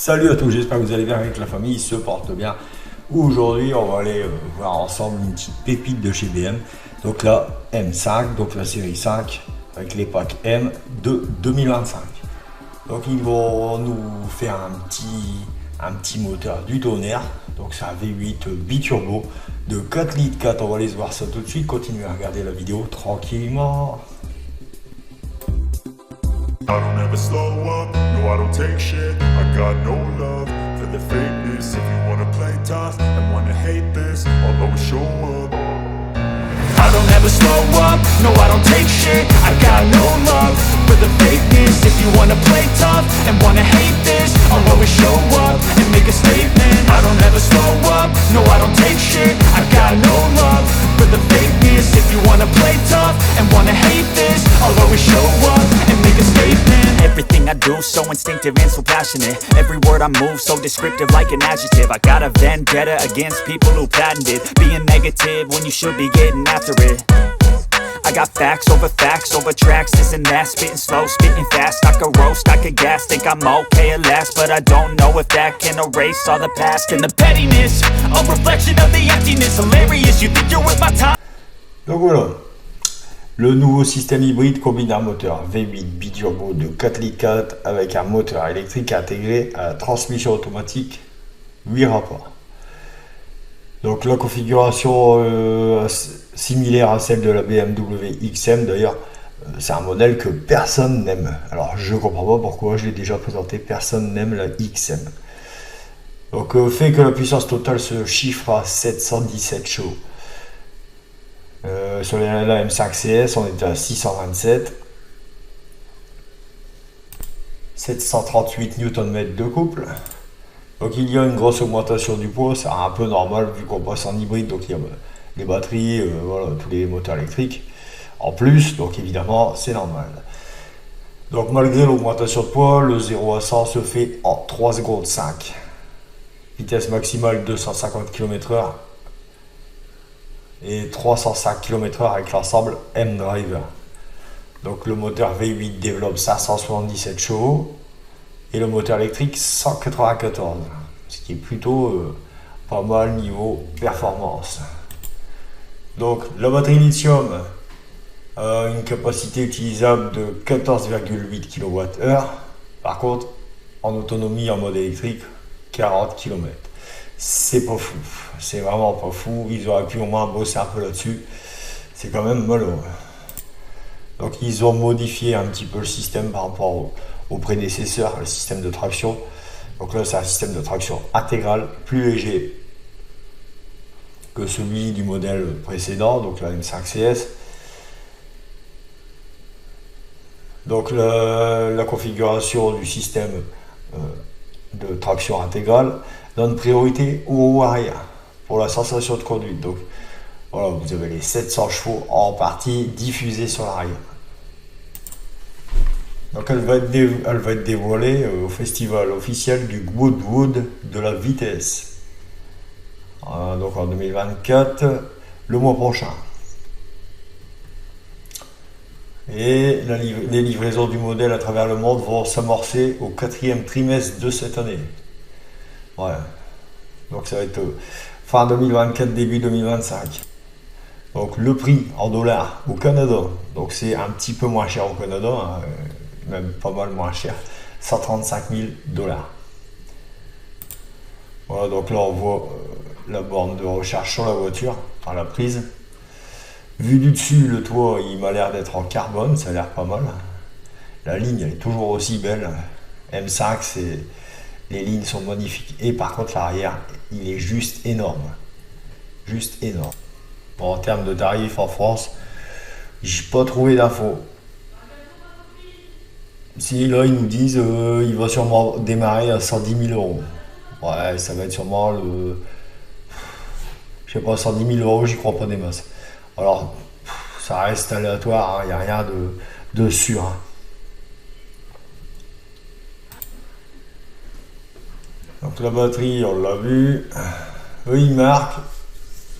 Salut à tous, j'espère que vous allez bien avec la famille, se porte bien. Aujourd'hui, on va aller voir ensemble une petite pépite de chez BM. Donc la M5, donc la série 5, avec les packs M de 2025. Donc ils vont nous faire un petit moteur du tonnerre. Donc c'est un V8 biturbo de 4 litres 4. On va aller voir ça tout de suite. Continuez à regarder la vidéo tranquillement. I don't ever slow up, no I don't take shit. I got no love for the fakeness. If you wanna play tough and wanna hate this, I'll always show up. I don't ever slow up, no I don't take shit. I got no love for the fakeness. If you wanna play tough and wanna hate this, I'll always show up and make a statement. I don't ever slow up, no I don't take shit. I got no love for the fakeness. If you wanna play tough and wanna hate this, I'll always show up and make a statement. Everything I do so instinctive and so passionate. Every word I move so descriptive like an adjective. I got a vendetta against people who patented being negative when you should be getting after it. I got facts over tracks, this and that. Spitting slow, spitting fast. I could roast, I could gas. Think I'm okay at last, but I don't know if that can erase all the past. And the pettiness, a reflection of the emptiness. Hilarious, you think you're with my time. Donc voilà, le nouveau système hybride combine un moteur V8 biturbo de 4 litres 4 avec un moteur électrique intégré à la transmission automatique 8 rapports. Donc la configuration similaire à celle de la BMW XM, d'ailleurs c'est un modèle que personne n'aime. Alors je comprends pas pourquoi, je l'ai déjà présenté, personne n'aime la XM. Donc fait que la puissance totale se chiffre à 717 chevaux. Sur la M5 CS, on était à 627, 738 Nm de couple. Donc il y a une grosse augmentation du poids, c'est un peu normal vu qu'on passe en hybride, donc il y a les batteries, voilà, tous les moteurs électriques en plus, donc évidemment c'est normal. Donc malgré l'augmentation de poids, le 0 à 100 se fait en 3 secondes 5. Vitesse maximale 250 km/h et 305 km/h avec l'ensemble M-Drive. Donc le moteur V8 développe 577 chevaux et le moteur électrique 194, ce qui est plutôt pas mal niveau performance. Donc la batterie lithium a une capacité utilisable de 14,8 kWh. Par contre, en autonomie en mode électrique, 40 km. C'est pas fou, c'est vraiment pas fou. Ils auraient pu au moins bosser un peu là-dessus. C'est quand même malheureux. Donc ils ont modifié un petit peu le système par rapport au prédécesseur, le système de traction. Donc là c'est un système de traction intégral, plus léger que celui du modèle précédent, donc la M5 CS. Donc la configuration du système de traction intégrale donne priorité au haut arrière pour la sensation de conduite. Donc voilà, vous avez les 700 chevaux en partie diffusés sur l'arrière. Donc elle va être dévoilée au festival officiel du Goodwood de la vitesse. Donc en 2024, le mois prochain. Et les livraisons du modèle à travers le monde vont s'amorcer au 4e trimestre de cette année. Ouais. Donc ça va être fin 2024, début 2025. Donc le prix en dollars au Canada, donc c'est un petit peu moins cher au Canada, hein, même pas mal moins cher, 135 000 $. Voilà, donc là on voit la borne de recharge sur la voiture, enfin la prise. Vu du dessus, le toit il m'a l'air d'être en carbone, ça a l'air pas mal. La ligne elle est toujours aussi belle. M5, les lignes sont magnifiques. Et par contre l'arrière, il est juste énorme. Juste énorme. Bon, en termes de tarifs en France, j'ai pas trouvé d'infos. Si là ils nous disent il va sûrement démarrer à 110 000 €. Ouais, ça va être sûrement le. Je sais pas, 110 000 €, j'y crois pas des masses. Alors, ça reste aléatoire, il n'y a rien de sûr. Hein. Donc la batterie, on l'a vu. Eux, ils marquent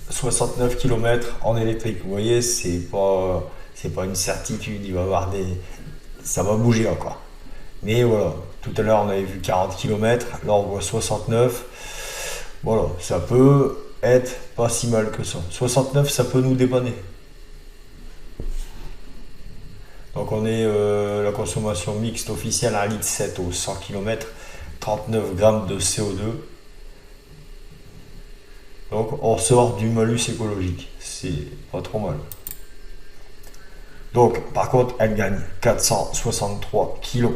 69 km en électrique. Vous voyez, c'est pas une certitude. Il va y avoir ça va bouger encore. Mais voilà, tout à l'heure on avait vu 40 km, là on voit 69. Voilà, ça peut être pas si mal que ça. 69, ça peut nous dépanner. Donc on est la consommation mixte officielle à 1,7 litre au 100 km, 39 grammes de CO2. Donc on sort du malus écologique, c'est pas trop mal. Donc par contre elle gagne 463 kg.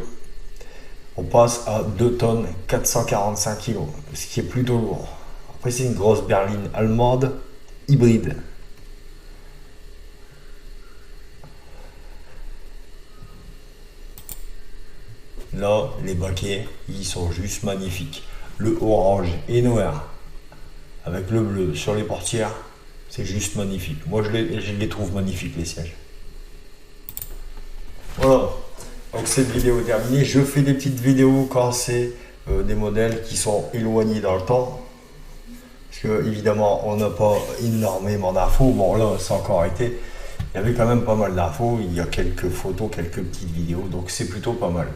On passe à 2 tonnes 445 kg, ce qui est plutôt lourd. Après c'est une grosse berline allemande hybride. Là, les baquets, ils sont juste magnifiques. Le orange et noir avec le bleu sur les portières, c'est juste magnifique. Moi, je les trouve magnifiques, les sièges. Voilà. Donc, cette vidéo est terminée. Je fais des petites vidéos quand c'est des modèles qui sont éloignés dans le temps. Parce que, évidemment, on n'a pas énormément d'infos. Bon, là, ça a encore été. Il y avait quand même pas mal d'infos. Il y a quelques photos, quelques petites vidéos. Donc, c'est plutôt pas mal.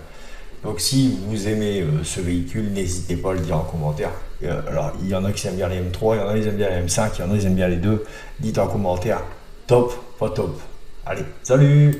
Donc si vous aimez ce véhicule, n'hésitez pas à le dire en commentaire. Alors il y en a qui aiment bien les M3, il y en a qui aiment bien les M5, il y en a qui aiment bien les deux. Dites en commentaire, top, pas top. Allez, salut!